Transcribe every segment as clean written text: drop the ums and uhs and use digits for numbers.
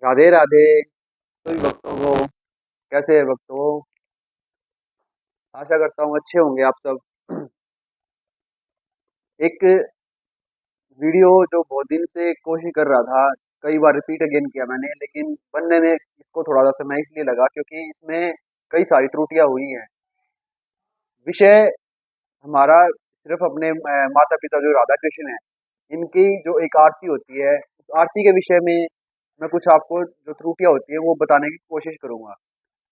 राधे राधे सभी भक्तों को। कैसे है भक्तों? आशा करता हूँ अच्छे होंगे आप सब। एक वीडियो जो बहुत दिन से कोशिश कर रहा था, कई बार रिपीट अगेन किया मैंने, लेकिन बनने में इसको थोड़ा सा समय इसलिए लगा क्योंकि इसमें कई सारी त्रुटियां हुई हैं। विषय हमारा सिर्फ अपने माता पिता जो राधा कृष्ण है, इनकी जो एक आरती होती है, उस आरती के विषय में मैं कुछ आपको जो त्रुटियां होती है वो बताने की कोशिश करूंगा।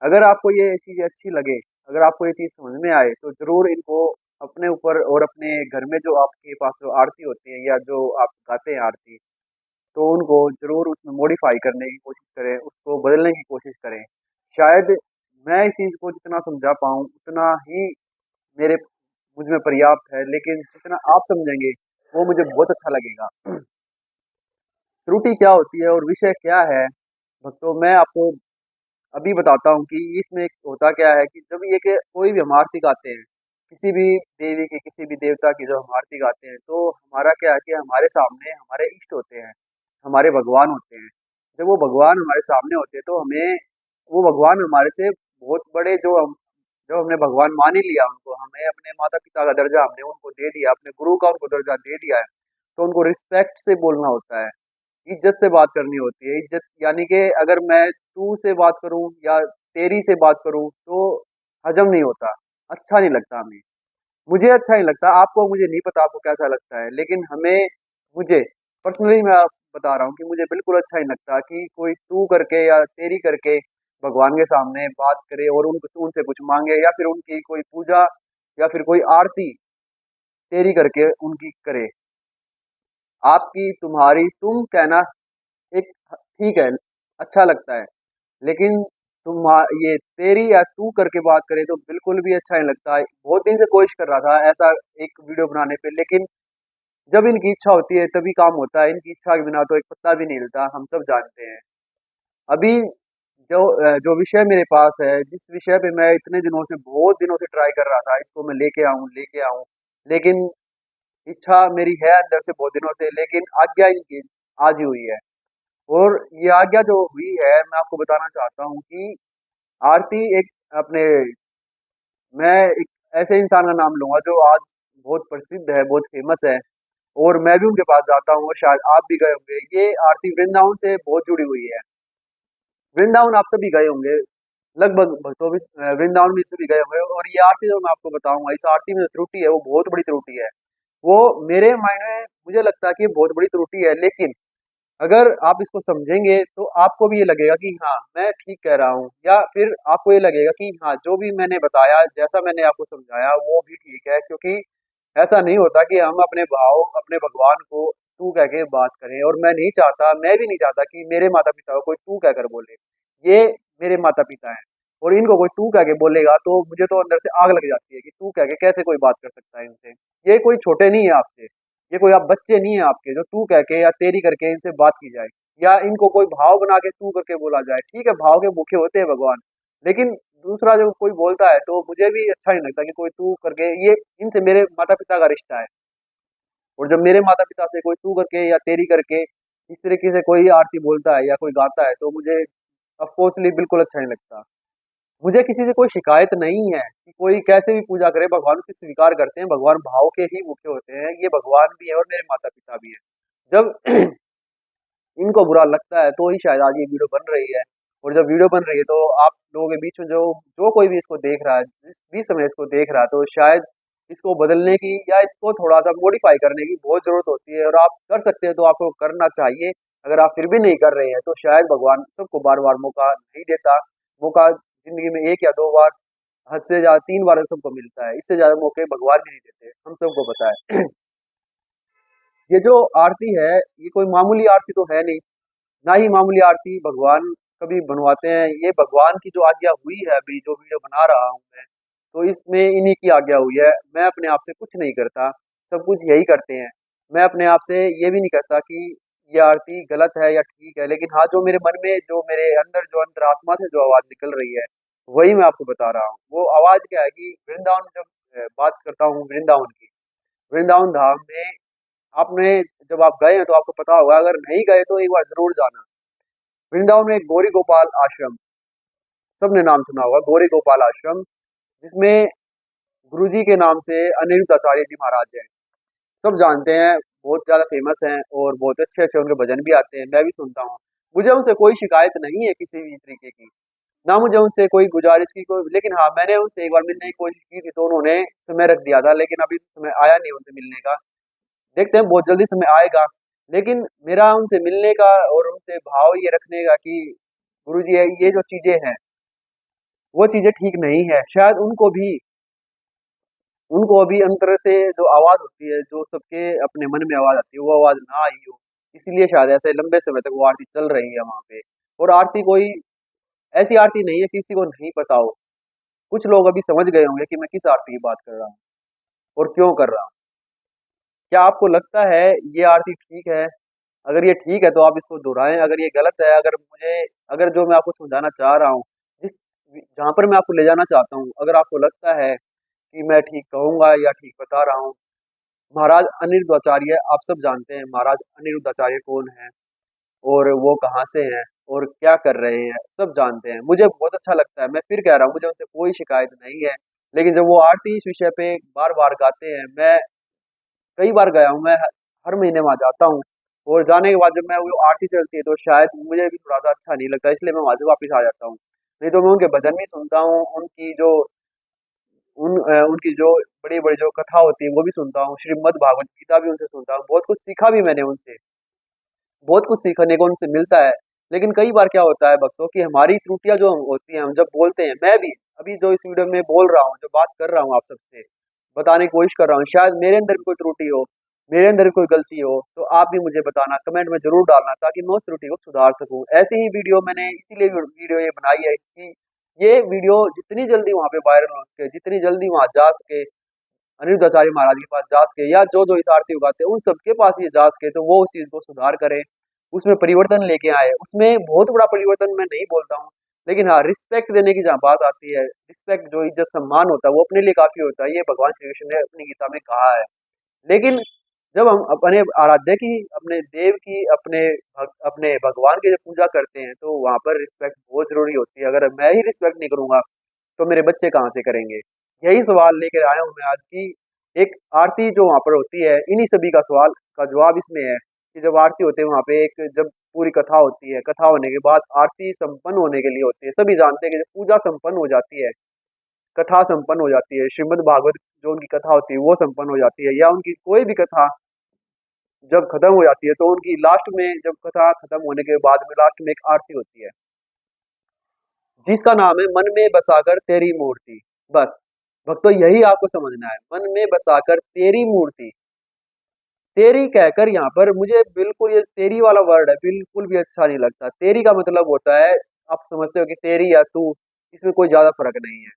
अगर आपको ये चीज़ अच्छी लगे, अगर आपको ये चीज़ समझ में आए, तो ज़रूर इनको अपने ऊपर और अपने घर में जो आपके पास जो आरती होती है या जो आप गाते हैं आरती, तो उनको ज़रूर उसमें मॉडिफाई करने की कोशिश करें, उसको बदलने की कोशिश करें। शायद मैं इस चीज़ को जितना समझा पाऊँ उतना ही मेरे मुझ में पर्याप्त है, लेकिन जितना आप समझेंगे वो मुझे बहुत अच्छा लगेगा। त्रुटि क्या होती है और विषय क्या है भक्तों, मैं आपको अभी बताता हूँ कि इसमें होता क्या है कि जब ये कि कोई भी हम आरती गाते हैं, किसी भी देवी की, किसी भी देवता की जब हम आरती गाते हैं, तो हमारा क्या है कि हमारे सामने हमारे इष्ट होते हैं, हमारे भगवान होते हैं। जब वो भगवान हमारे सामने होते हैं तो हमें वो भगवान हमारे से बहुत बड़े, जो हम जब हमने भगवान मान ही लिया उनको, हमें अपने माता पिता का दर्जा हमने उनको दे दिया, अपने गुरु का उनको दर्जा दे दिया है, तो उनको रिस्पेक्ट से बोलना होता है, इज्जत से बात करनी होती है। इज्जत यानी कि अगर मैं तू से बात करूं या तेरी से बात करूं तो हजम नहीं होता, अच्छा नहीं लगता हमें। मुझे अच्छा नहीं लगता, आपको मुझे नहीं पता आपको कैसा लगता है, लेकिन हमें मुझे पर्सनली मैं आप बता रहा हूँ कि मुझे बिल्कुल अच्छा नहीं लगता कि कोई तू करके या तेरी करके भगवान के सामने बात करे और उनको उनसे कुछ मांगे या फिर उनकी कोई पूजा या फिर कोई आरती तेरी करके उनकी करे। आपकी, तुम्हारी, तुम कहना एक ठीक है, अच्छा लगता है, लेकिन तुम ये तेरी या तू करके बात करे तो बिल्कुल भी अच्छा नहीं लगता है। बहुत दिन से कोशिश कर रहा था ऐसा एक वीडियो बनाने पे, लेकिन जब इनकी इच्छा होती है तभी काम होता है, इनकी इच्छा के बिना तो एक पत्ता भी नहीं हिलता, हम सब जानते हैं। अभी जो विषय मेरे पास है, जिस विषय पे मैं इतने दिनों से, बहुत दिनों से ट्राई कर रहा था, इसको मैं लेके आऊं, लेकिन इच्छा मेरी है अंदर से बहुत दिनों से, लेकिन आज्ञा इनकी आज ही हुई है। और ये आज्ञा जो हुई है, मैं आपको बताना चाहता हूँ कि आरती एक अपने, मैं एक ऐसे इंसान का नाम लूंगा जो आज बहुत प्रसिद्ध है, बहुत फेमस है, और मैं भी उनके पास जाता हूँ और शायद आप भी गए होंगे। ये आरती वृंदावन से बहुत जुड़ी हुई है। वृंदावन आप सभी गए होंगे, लगभग भक्तों भी वृंदावन भी सभी गए होंगे, और ये आरती जो मैं आपको बताऊंगा, इस आरती में जो त्रुटि है वो बहुत बड़ी त्रुटि है। वो मेरे मायने में मुझे लगता है कि ये बहुत बड़ी त्रुटि है, लेकिन अगर आप इसको समझेंगे तो आपको भी ये लगेगा कि हाँ मैं ठीक कह रहा हूँ, या फिर आपको ये लगेगा कि हाँ जो भी मैंने बताया, जैसा मैंने आपको समझाया वो भी ठीक है। क्योंकि ऐसा नहीं होता कि हम अपने भाव, अपने भगवान को तू कह के बात करें, और मैं नहीं चाहता, मैं भी नहीं चाहता कि मेरे माता पिता को कोई तू कहकर बोले। ये मेरे माता पिता हैं, और इनको कोई तू कह के बोलेगा तो मुझे तो अंदर से आग लग जाती है कि तू कह के कैसे कोई बात कर सकता है इनसे। ये कोई छोटे नहीं है आपसे, ये कोई आप बच्चे नहीं है आपके जो तू कह के या तेरी करके इनसे बात की जाए, या इनको कोई भाव बना के तू करके बोला जाए। ठीक है, भाव के भूखे होते हैं भगवान, लेकिन दूसरा जब कोई बोलता है तो मुझे भी अच्छा नहीं लगता कि कोई तू करके, ये इनसे मेरे माता पिता का रिश्ता है, और जब मेरे माता पिता से कोई तू करके या तेरी करके इस तरीके से कोई आरती बोलता है या कोई गाता है तो मुझे अफकोर्सली बिल्कुल अच्छा नहीं लगता। मुझे किसी से कोई शिकायत नहीं है कि कोई कैसे भी पूजा करे, भगवान की स्वीकार करते हैं, भगवान भाव के ही मुख्य होते हैं, ये भगवान भी है और मेरे माता पिता भी हैं। जब इनको बुरा लगता है तो ही शायद आज ये वीडियो बन रही है, और जब वीडियो बन रही है तो आप लोगों के बीच में जो जो कोई भी इसको देख रहा है, जिस भी समय इसको देख रहा है, तो शायद इसको बदलने की या इसको थोड़ा सा मॉडिफाई करने की बहुत जरूरत होती है, और आप कर सकते हैं तो आपको करना चाहिए। अगर आप फिर भी नहीं कर रहे हैं तो शायद भगवान सबको बार बार मौका नहीं देता। मौका जिंदगी में एक या दो बार, हद से ज्यादा तीन बार सबको मिलता है, इससे ज्यादा मौके भगवान भी नहीं देते, हम सबको पता है। ये जो आरती है, ये कोई मामूली आरती तो है नहीं, ना ही मामूली आरती भगवान कभी बनवाते हैं। ये भगवान की जो आज्ञा हुई है, अभी जो वीडियो बना रहा हूँ मैं, तो इसमें इन्हीं की आज्ञा हुई है। मैं अपने आप से कुछ नहीं करता, सब कुछ यही करते हैं। मैं अपने आप से ये भी नहीं करता कि ये आरती गलत है या ठीक है, लेकिन हाँ जो मेरे मन में, जो मेरे अंदर, जो अंतरात्मा से जो आवाज निकल रही है, वही मैं आपको बता रहा हूँ। वो आवाज क्या है कि वृंदावन, जब बात करता हूँ वृंदावन की, वृंदावन धाम में आपने, जब आप गए हैं तो आपको पता होगा, अगर नहीं गए तो एक बार जरूर जाना। वृंदावन में एक गौरी गोपाल आश्रम, सबने नाम सुना होगा, गौरी गोपाल आश्रम, जिसमें गुरुजी के नाम से अनिरुद्ध आचार्य जी महाराज हैं। सब जानते हैं, बहुत ज़्यादा फेमस हैं और बहुत अच्छे-अच्छे उनके भजन भी आते हैं, मैं भी सुनता हूँ। मुझे उनसे कोई शिकायत नहीं है किसी भी तरीके की, ना मुझे उनसे कोई गुजारिश की कोई, लेकिन हाँ, मैंने उनसे एक बार मिलने की कोशिश की थी, तो उन्होंने समय रख दिया था, लेकिन अभी समय आया नहीं उनसे मिलने का। देखते हैं बहुत जल्दी समय आएगा, लेकिन मेरा उनसे मिलने का और उनसे भाव ये रखने का कि गुरुजी ये जो चीज़ें हैं, वो चीज़ें ठीक नहीं है। शायद उनको अभी अंतर से जो आवाज़ होती है, जो सबके अपने मन में आवाज़ आती है, वो आवाज़ ना आई हो। इसलिए शायद ऐसे लंबे समय तक वो आरती चल रही है वहाँ पे। और आरती कोई ऐसी आरती नहीं है किसी को नहीं पता हो। कुछ लोग अभी समझ गए होंगे कि मैं किस आरती की बात कर रहा हूँ और क्यों कर रहा हूँ। क्या आपको लगता है ये आरती ठीक है? अगर ये ठीक है तो आप इसको दोहराएँ, अगर ये गलत है, अगर जो मैं आपको समझाना चाह रहा हूँ, जिस जहाँ पर मैं आपको ले जाना चाहता हूँ, अगर आपको लगता है कि मैं ठीक कहूँगा या ठीक बता रहा हूँ, महाराज अनिरुद्धाचार्य आप सब जानते हैं, महाराज अनिरुद्धाचार्य कौन हैं और वो कहाँ से हैं और क्या कर रहे हैं, सब जानते हैं। मुझे बहुत अच्छा लगता है, मैं फिर कह रहा हूँ, मुझे उनसे कोई शिकायत नहीं है। लेकिन जब वो आरती इस विषय पे बार-बार गाते हैं, मैं कई बार गया हूँ, मैं हर महीने वहाँ जाता हूँ और जाने के बाद जब मैं वो आरती चलती है तो शायद मुझे भी थोड़ा-सा अच्छा नहीं लगता, इसलिए मैं वहाँ से वापस आ जाता हूँ। नहीं तो मैं उनके भजन भी सुनता हूँ, उनकी जो बड़ी-बड़ी जो कथा होती है वो भी सुनता हूँ, श्रीमद् भागवत गीता भी उनसे सुनता हूँ, बहुत कुछ सीखा भी मैंने उनसे, बहुत कुछ सीखने को उनसे मिलता है। लेकिन कई बार क्या होता है भक्तों की हमारी त्रुटियाँ जो होती हैं, हम जब बोलते हैं, मैं भी अभी जो इस वीडियो में बोल रहा हूँ, जो बात कर रहा हूँ आप सबसे, बताने की कोशिश कर रहा हूँ, शायद मेरे अंदर भी कोई त्रुटि हो, मेरे अंदर भी कोई गलती हो, तो आप भी मुझे बताना, कमेंट में ज़रूर डालना ताकि मैं उस त्रुटि को सुधार सकूँ। ऐसी ही वीडियो मैंने इसीलिए वीडियो ये बनाई है कि ये वीडियो जितनी जल्दी वहाँ पे वायरल हो सके, जितनी जल्दी वहाँ जा सके, अनिरुद्धाचार्य महाराज के पास जा सके या जो इस आरती उगाते हैं उन सबके पास ये जा सके, तो वो उस चीज को सुधार करे, उसमें परिवर्तन लेके आए। उसमें बहुत बड़ा परिवर्तन मैं नहीं बोलता हूँ, लेकिन हाँ, रिस्पेक्ट देने की जहाँ बात आती है, रिस्पेक्ट जो इज्जत सम्मान होता है वो अपने लिए काफी होता है, ये भगवान श्री कृष्ण ने अपनी गीता में कहा है। लेकिन जब हम अपने आराध्य की, अपने देव की, अपने भगवान की जब पूजा करते हैं तो वहां पर रिस्पेक्ट बहुत जरूरी होती है। अगर मैं ही रिस्पेक्ट नहीं करूंगा तो मेरे बच्चे कहाँ से करेंगे? यही सवाल लेकर आया हूँ मैं आज की। एक आरती जो वहाँ पर होती है, इन्हीं सभी का सवाल का जवाब इसमें है कि जब आरती होती है वहाँ पे, एक जब पूरी कथा होती है, कथा होने के बाद आरती संपन्न होने के लिए होती है। सभी जानते हैं कि जब पूजा संपन्न हो जाती है, कथा संपन्न हो जाती है, श्रीमद् भागवत जो उनकी कथा होती है वो संपन्न हो जाती है, या उनकी कोई भी कथा जब खत्म हो जाती है तो उनकी लास्ट में, जब कथा खत्म होने के बाद में लास्ट में एक आरती होती है जिसका नाम है मन में बसाकर तेरी मूर्ति। बस भक्तों, यही आपको समझना है, मन में बसाकर तेरी मूर्ति। तेरी कहकर यहाँ पर मुझे बिल्कुल ये तेरी वाला वर्ड है बिल्कुल भी अच्छा नहीं लगता। तेरी का मतलब होता है, आप समझते हो कि तेरी या तू, इसमें कोई ज्यादा फर्क नहीं है।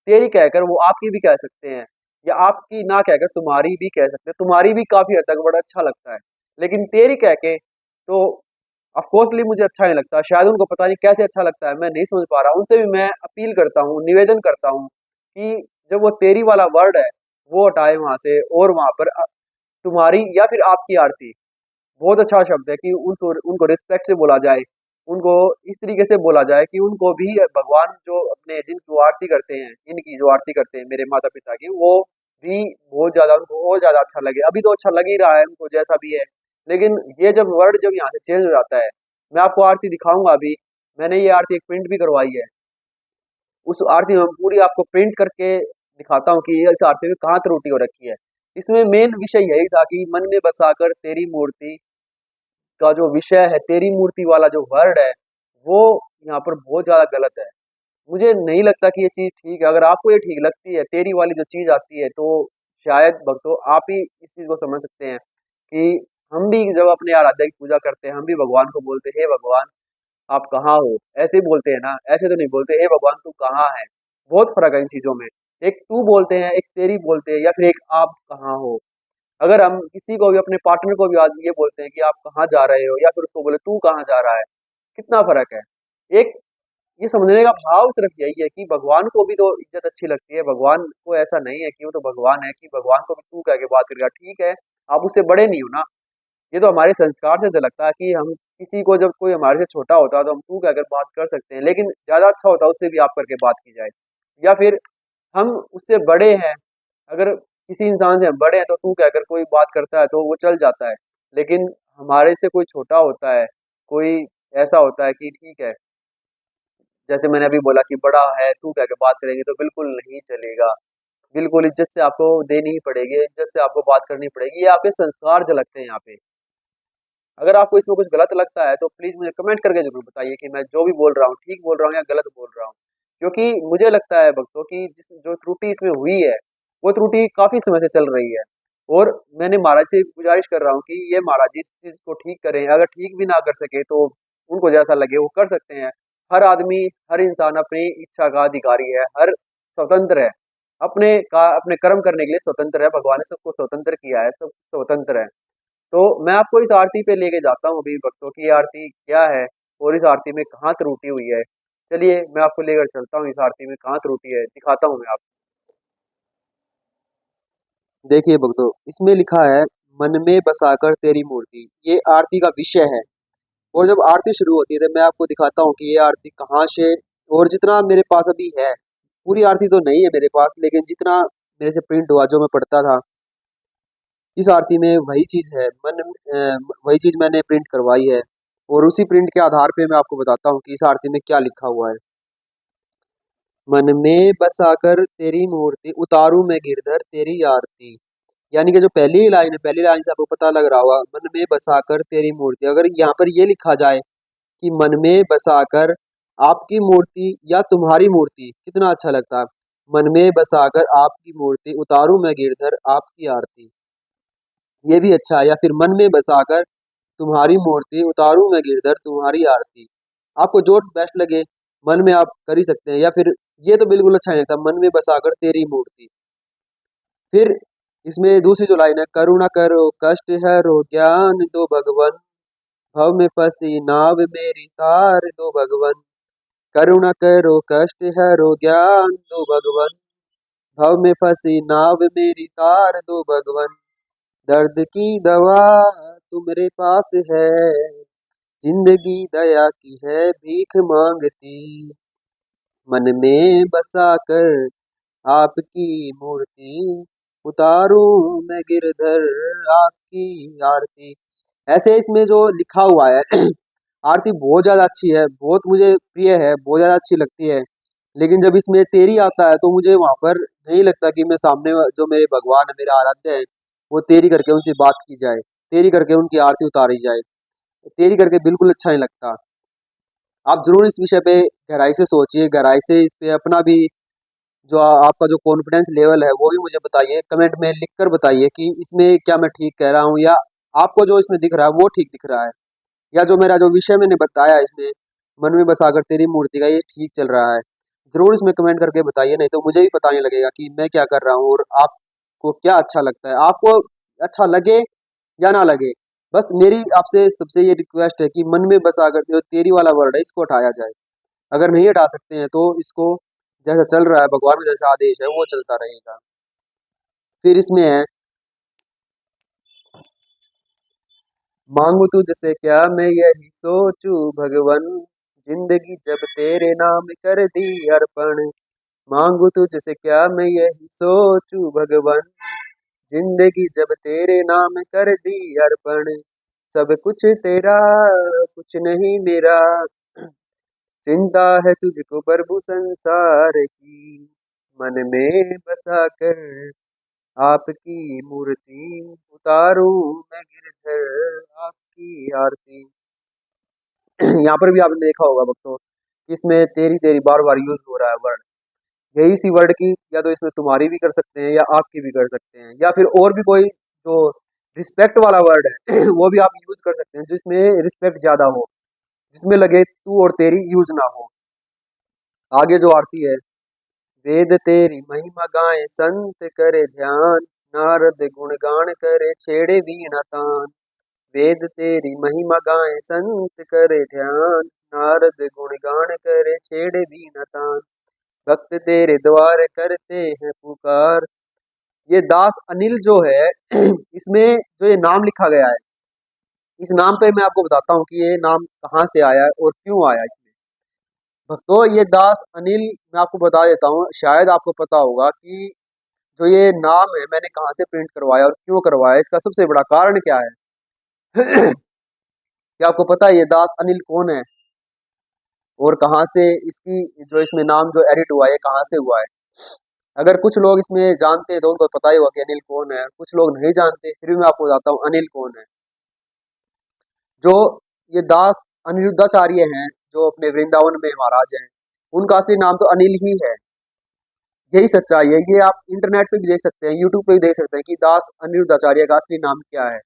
तेरी कहकर वो आपकी भी कह सकते हैं, या आपकी ना कहकर तुम्हारी भी कह सकते हैं, तुम्हारी भी काफी हद तक बड़ा अच्छा लगता है। लेकिन तेरी कह के तो ऑफकोर्सली मुझे अच्छा नहीं लगता, शायद उनको पता नहीं कैसे अच्छा लगता है, मैं नहीं समझ पा रहा हूँ। उनसे भी मैं अपील करता हूँ, निवेदन करता हूँ कि जब वो तेरी वाला वर्ड है वो हटाए वहां से, और वहां पर तुम्हारी या फिर आपकी आरती, बहुत अच्छा शब्द है कि उनको रिस्पेक्ट से बोला जाए, उनको इस तरीके से बोला जाए कि उनको भी भगवान जो अपने जिनकी वो आरती करते हैं, इनकी जो आरती करते हैं मेरे माता पिता की, वो भी बहुत ज्यादा, उनको और ज्यादा अच्छा लगे। अभी तो अच्छा लग ही रहा है उनको जैसा भी है, लेकिन ये जब वर्ड जब यहाँ से चेंज हो जाता है, मैं आपको आरती दिखाऊंगा अभी, मैंने ये आरती एक प्रिंट भी करवाई है, उस आरती में पूरी आपको प्रिंट करके दिखाता हूँ कि इस आरती में कहाँ त्रुटि हो रखी है। इसमें मेन विषय यही था कि मन में बसाकर तेरी मूर्ति का जो विषय है, तेरी मूर्ति वाला जो वर्ड है, वो यहाँ पर बहुत ज्यादा गलत है। मुझे नहीं लगता कि ये चीज ठीक है। अगर आपको ये ठीक लगती है, तेरी वाली जो चीज आती है, तो शायद भक्तों आप ही इस चीज को समझ सकते हैं कि हम भी जब अपने आराध्य की पूजा करते हैं, हम भी भगवान को बोलते हैं, हे भगवान आप कहाँ हो? ऐसे ही बोलते हैं ना, ऐसे तो नहीं बोलते हे भगवान तू कहाँ है? बहुत फर्क है इन चीजों में। एक तू बोलते हैं, एक तेरी बोलते हैं, या फिर एक आप कहाँ हो। अगर हम किसी को भी, अपने पार्टनर को भी आज ये बोलते हैं कि आप कहाँ जा रहे हो, या फिर उसको बोले तू कहाँ जा रहा है, कितना फर्क है। एक ये समझने का भाव सिर्फ यही है कि भगवान को भी तो इज्जत अच्छी लगती है। भगवान को ऐसा नहीं है कि वो तो भगवान है कि भगवान को भी तू कह के बात करेगा, ठीक है, आप उससे बड़े नहीं हो ना, ये तो हमारे संस्कार से झलकता है कि हम किसी को, जब कोई हमारे से छोटा होता है तो हम तू कहकर बात कर सकते हैं, लेकिन ज्यादा अच्छा होता है उससे भी आप करके बात की जाए। या फिर हम उससे बड़े हैं, अगर किसी इंसान से हम बड़े हैं तो तू कहकर कोई बात करता है तो वो चल जाता है। लेकिन हमारे से कोई छोटा होता है, कोई ऐसा होता है कि ठीक है, जैसे मैंने अभी बोला कि बड़ा है तू कहकर बात करेंगे तो बिल्कुल नहीं चलेगा। बिल्कुल इज्जत से आपको देनी ही पड़ेगी, इज्जत से आपको बात करनी पड़ेगी, ये आपके संस्कार झलकते हैं यहाँ पे। अगर आपको इसमें कुछ गलत लगता है तो प्लीज मुझे कमेंट करके जरूर बताइए कि मैं जो भी बोल रहा हूँ ठीक बोल रहा हूँ या गलत बोल रहा हूँ। क्योंकि मुझे लगता है भक्तों की जिस जो त्रुटि इसमें हुई है, वो त्रुटि काफी समय से चल रही है। और मैंने महाराज से गुजारिश कर रहा हूँ कि ये महाराज जी इस चीज को ठीक करें। अगर ठीक भी ना कर सके तो उनको जैसा लगे वो कर सकते हैं। हर आदमी, हर इंसान अपनी इच्छा का अधिकारी है, हर स्वतंत्र है, अपने कर्म करने के लिए स्वतंत्र है। भगवान ने सबको स्वतंत्र किया है, सब स्वतंत्र है। तो मैं आपको इस आरती पे लेके जाता हूँ अभी भक्तों की, ये आरती क्या है और इस आरती में कहाँ त्रुटि हुई है। चलिए मैं आपको लेकर चलता हूँ, इस आरती में कहाँ त्रुटि है दिखाता हूँ मैं आपको। देखिए भक्तों, इसमें लिखा है मन में बसाकर तेरी मूर्ति, ये आरती का विषय है। और जब आरती शुरू होती है तो मैं आपको दिखाता हूँ कि ये आरती कहाँ से, और जितना मेरे पास अभी है, पूरी आरती तो नहीं है मेरे पास, लेकिन जितना मेरे से प्रिंट हुआ जो मैं पढ़ता था, इस आरती में वही चीज है। वही चीज मैंने प्रिंट करवाई है, और उसी प्रिंट के आधार पे मैं आपको बताता हूँ कि इस आरती में क्या लिखा हुआ है। मन में बसाकर तेरी मूर्ति उतारू मैं गिरधर तेरी आरती। यानी कि जो पहली लाइन है, पहली लाइन से आपको पता लग रहा होगा, मन में बसाकर तेरी मूर्ति। अगर यहाँ पर ये लिखा जाए कि मन में बसाकर आपकी मूर्ति या तुम्हारी मूर्ति, कितना अच्छा लगता है। मन में बसाकर आपकी मूर्ति उतारू मैं गिरधर आपकी आरती, ये भी अच्छा है। या फिर मन में बसाकर तुम्हारी मूर्ति उतारू मैं गिरधर तुम्हारी आरती। आपको जो बेस्ट लगे मन में आप कर ही सकते हैं। या फिर ये तो बिल्कुल अच्छा नहीं लगता, मन में बसाकर तेरी मूर्ति। फिर इसमें दूसरी जो लाइन है, करुणा करो कष्ट हरो ज्ञान दो भगवन, भव में फंसी नाव मेरी तार दो भगवन। करुणा करो कष्ट हरो ज्ञान दो भगवन, भव में फंसी नाव मेरी तार दो भगवन। दर्द की दवा तुम्हारे पास है, जिंदगी दया की है भीख मांगती। मन में बसा कर आपकी मूर्ति उतारूं मैं गिरधर आपकी आरती। ऐसे इसमें जो लिखा हुआ है आरती बहुत ज्यादा अच्छी है, बहुत मुझे प्रिय है, बहुत ज्यादा अच्छी लगती है। लेकिन जब इसमें तेरी आता है तो मुझे वहां पर नहीं लगता कि मैं सामने जो मेरे भगवान है, मेरे आराध्य है, वो तेरी करके उनसे बात की जाए, तेरी करके उनकी आरती उतारी जाए। तेरी करके बिल्कुल अच्छा नहीं लगता। आप जरूर इस विषय पे गहराई से सोचिए, गहराई से इस पे अपना भी जो आपका जो कॉन्फिडेंस लेवल है वो भी मुझे बताइए, कमेंट में लिख कर बताइए कि इसमें क्या मैं ठीक कह रहा हूँ, या आपको जो इसमें दिख रहा है वो ठीक दिख रहा है, या जो मेरा जो विषय मैंने बताया इसमें मन में बसाकर तेरी मूर्ति का, ये ठीक चल रहा है। जरूर इसमें कमेंट करके बताइए, नहीं तो मुझे भी पता नहीं लगेगा कि मैं क्या कर रहा हूँ और आपको क्या अच्छा लगता है। आपको अच्छा लगे या ना लगे, बस मेरी आपसे सबसे ये रिक्वेस्ट है कि मन में बसाकर जो तेरी वाला वर्ड है इसको हटाया जाए। अगर नहीं हटा सकते हैं तो इसको, जैसा चल रहा है भगवान का जैसा आदेश है वो चलता रहेगा। फिर इसमें है, मांगू तुझसे क्या मैं यही सोचूं भगवन, जिंदगी जब तेरे नाम कर दी अर्पण। मांगू तुझसे क्या मैं यही सोचूं भगवन, जिंदगी जब तेरे नाम कर दी अर्पण। सब कुछ तेरा कुछ नहीं मेरा, चिंता है तुझको प्रभु संसार की। मन में बसा कर आपकी मूर्ति उतारूं मैं गिरधर आपकी आरती। यहाँ पर भी आपने देखा होगा भक्तों कि इसमें तेरी तेरी बार बार यूज हो रहा है वर्ड। यही सी वर्ड की या तो इसमें तुम्हारी भी कर सकते हैं या आपकी भी कर सकते हैं, या फिर और भी कोई जो रिस्पेक्ट वाला वर्ड है वो भी आप यूज कर सकते हैं, जिसमें रिस्पेक्ट ज्यादा हो, जिसमें लगे तू और तेरी यूज ना हो। आगे जो आरती है, वेद तेरी महिमा गाए संत करे ध्यान, नारद गुणगान करे छेड़े वीणा तान। वेद तेरी महिमा गाए संत करे ध्यान, नारद गुणगान करे छेड़े वीणा तान। भक्त तेरे द्वार करते हैं पुकार। ये दास अनिल जो है इसमें जो ये नाम लिखा गया है, इस नाम पे मैं आपको बताता हूँ कि ये नाम कहाँ से आया है और क्यों आया इसमें। भक्तों, ये दास अनिल, मैं आपको बता देता हूँ, शायद आपको पता होगा कि जो ये नाम है मैंने कहाँ से प्रिंट करवाया और क्यों करवाया, इसका सबसे बड़ा कारण क्या है। क्या आपको पता है ये दास अनिल कौन है और कहाँ से इसकी जो इसमें नाम जो एडिट हुआ है कहाँ से हुआ है। अगर कुछ लोग इसमें जानते हैं तो उनको पता ही होगा कि अनिल कौन है, कुछ लोग नहीं जानते, फिर भी मैं आपको बताता हूँ अनिल कौन है। जो ये दास अनिरुद्धाचार्य हैं, जो अपने वृंदावन में महाराज हैं, उनका असली नाम तो अनिल ही है। यही सच्चाई है, ये आप इंटरनेट पे भी देख सकते हैं, यूट्यूब पे भी देख सकते हैं कि दास अनिरुद्धाचार्य का असली नाम क्या है।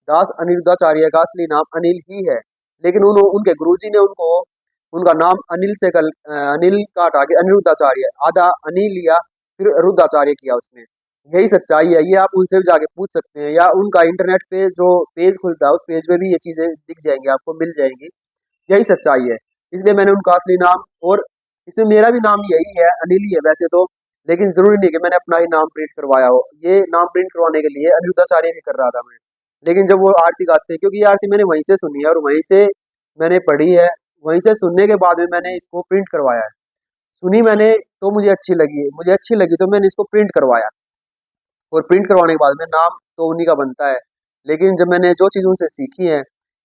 दास अनिरुद्धाचार्य का असली नाम अनिल ही है, लेकिन उनके गुरुजी ने उनको उनका नाम अनिल का हटा के अनिरुद्धाचार्य, आधा अनिल लिया, फिर रुद्धाचार्य किया उसने। यही सच्चाई है, ये आप उनसे भी जाके पूछ सकते हैं, या उनका इंटरनेट पे जो पेज खुलता है उस पेज पे भी ये चीजें दिख जाएंगी, आपको मिल जाएंगी। यही सच्चाई है, इसलिए मैंने उनका असली नाम, और इसमें मेरा भी नाम यही है, अनिल ही है वैसे तो, लेकिन जरूरी नहीं कि मैंने अपना ही नाम प्रिंट करवाया हो। ये नाम प्रिंट करवाने के लिए अनिरुद्धाचार्य भी कर रहा था मैं, लेकिन जब वो आरती गाते हैं, क्योंकि ये आरती मैंने वहीं से सुनी है और वहीं से मैंने पढ़ी है, वहीं से सुनने के बाद में मैंने इसको प्रिंट करवाया है। सुनी मैंने तो मुझे अच्छी लगी तो मैंने इसको प्रिंट करवाया, और प्रिंट करवाने के बाद में नाम तो उन्हीं का बनता है। लेकिन जब मैंने जो चीज़ उनसे सीखी है,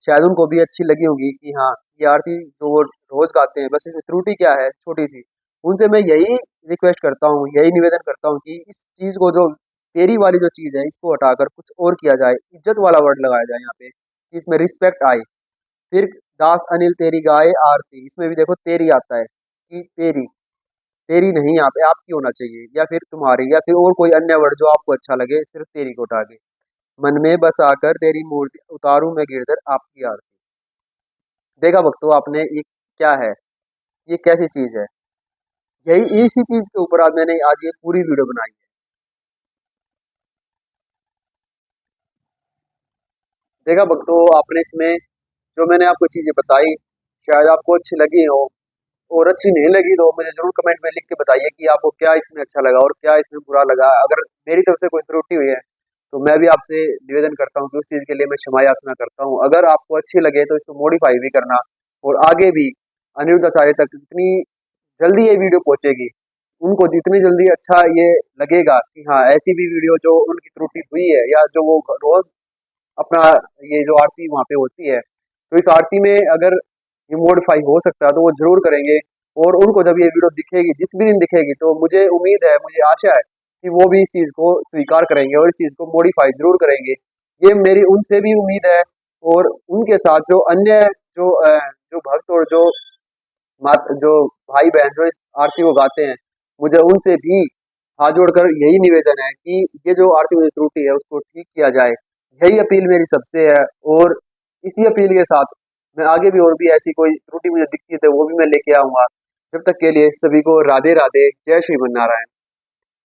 शायद उनको भी अच्छी लगी होगी कि हाँ, ये आरती जो वो रोज गाते हैं, बस इसमें त्रुटि क्या है छोटी सी। उनसे मैं यही रिक्वेस्ट करता हूँ, यही निवेदन करता हूँ कि इस चीज़ को, जो तेरी वाली जो चीज़ है, इसको हटाकर कुछ और किया जाए, इज्जत वाला वर्ड लगाया जाए यहाँ पे, कि इसमें रिस्पेक्ट आए। फिर दास अनिल तेरी गाए आरती, इसमें भी देखो तेरी आता है, कि तेरी, तेरी नहीं, यहाँ पे आपकी होना चाहिए, या फिर तुम्हारी, या फिर और कोई अन्य वर्ड जो आपको अच्छा लगे, सिर्फ तेरी को उठा के। मन में बस आकर तेरी मूर्ति उतारूं मैं गिरधर आपकी आरती। देखा भक्तों आपने, ये क्या है, ये कैसी चीज है। यही इसी चीज के ऊपर आज मैंने आज ये पूरी वीडियो बनाई है। देखा भक्तों आपने इसमें जो मैंने आपको चीजें बताई, शायद आपको अच्छी लगी हो, और अच्छी नहीं लगी तो मुझे जरूर कमेंट में लिख के बताइए कि आपको क्या इसमें अच्छा लगा और क्या इसमें बुरा लगा। अगर मेरी तरफ से कोई त्रुटि हुई है तो मैं भी आपसे निवेदन करता हूँ कि उस चीज़ के लिए मैं क्षमा याचना करता हूँ। अगर आपको अच्छी लगे तो इसको मॉडिफाई भी करना, और आगे भी अनिरुद्ध आचार्य तक जितनी जल्दी ये वीडियो पहुंचेगी, उनको जितनी जल्दी अच्छा ये लगेगा कि हाँ, ऐसी भी वीडियो जो उनकी त्रुटि हुई है, या जो वो रोज अपना ये जो आरती वहाँ पे होती है, तो इस आरती में अगर ये मॉडिफाई हो सकता है तो वो जरूर करेंगे। और उनको जब ये वीडियो दिखेगी, जिस भी दिन दिखेगी, तो मुझे उम्मीद है, मुझे आशा है कि वो भी इस चीज़ को स्वीकार करेंगे और इस चीज़ को मॉडिफाई जरूर करेंगे। ये मेरी उनसे भी उम्मीद है, और उनके साथ जो अन्य जो भक्त और जो जो भाई बहन जो इस आरती को गाते हैं, मुझे उनसे भी हाथ जोड़कर यही निवेदन है कि ये जो आरती में त्रुटि है उसको ठीक किया जाए। यही अपील मेरी सबसे है, और इसी अपील के साथ मैं आगे भी और भी ऐसी कोई त्रुटि मुझे दिखती है तो वो भी मैं लेके आऊंगा। जब तक के लिए सभी को राधे राधे, जय श्री नारायण।